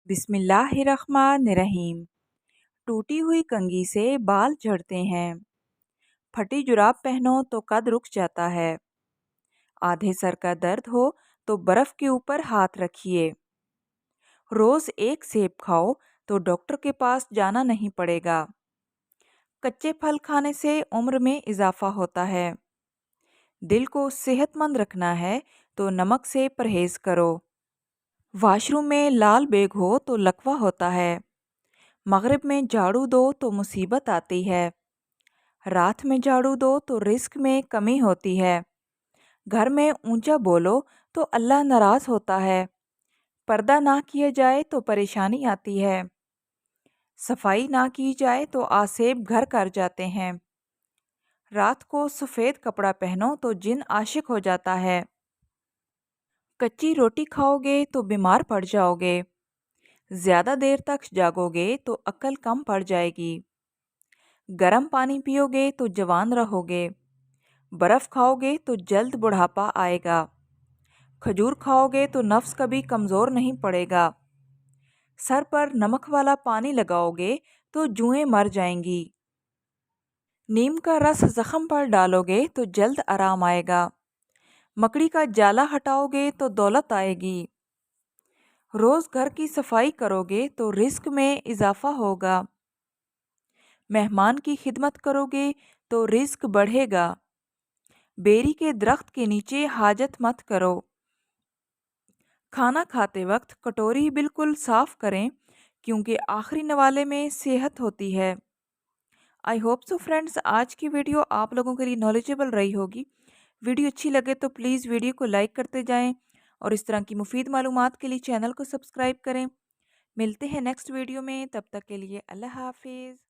بسم اللہ الرحمن الرحیم۔ ٹوٹی ہوئی کنگھی سے بال جھڑتے ہیں، پھٹی جراب پہنو تو قد رک جاتا ہے، آدھے سر کا درد ہو تو برف کے اوپر ہاتھ رکھیے، روز ایک سیب کھاؤ تو ڈاکٹر کے پاس جانا نہیں پڑے گا، کچے پھل کھانے سے عمر میں اضافہ ہوتا ہے، دل کو صحت مند رکھنا ہے تو نمک سے پرہیز کرو، واش روم میں لال بیگ ہو تو لکوہ ہوتا ہے، مغرب میں جھاڑو دو تو مصیبت آتی ہے، رات میں جھاڑو دو تو رزق میں کمی ہوتی ہے، گھر میں اونچا بولو تو اللہ ناراض ہوتا ہے، پردہ نہ کیا جائے تو پریشانی آتی ہے، صفائی نہ کی جائے تو آسیب گھر کر جاتے ہیں، رات کو سفید کپڑا پہنو تو جن عاشق ہو جاتا ہے، کچی روٹی کھاؤ گے تو بیمار پڑ جاؤ گے، زیادہ دیر تک جاگو گے تو عقل کم پڑ جائے گی، گرم پانی پیو گے تو جوان رہو گے، برف کھاؤ گے تو جلد بڑھاپا آئے گا، کھجور کھاؤ گے تو نفس کبھی کمزور نہیں پڑے گا، سر پر نمک والا پانی لگاؤ گے تو جوئیں مر جائیں گی، نیم کا رس زخم پر ڈالو گے تو جلد آرام آئے گا، مکڑی کا جالا ہٹاؤ گے تو دولت آئے گی، روز گھر کی صفائی کرو گے تو رزق میں اضافہ ہوگا، مہمان کی خدمت کرو گے تو رزق بڑھے گا، بیری کے درخت کے نیچے حاجت مت کرو، کھانا کھاتے وقت کٹوری بالکل صاف کریں کیونکہ آخری نوالے میں صحت ہوتی ہے۔ آئی ہوپ سو فرینڈز، آج کی ویڈیو آپ لوگوں کے لیے نالجیبل رہی ہوگی۔ ویڈیو اچھی لگے تو پلیز ویڈیو کو لائک کرتے جائیں اور اس طرح کی مفید معلومات کے لیے چینل کو سبسکرائب کریں۔ ملتے ہیں نیکسٹ ویڈیو میں، تب تک کے لیے اللہ حافظ۔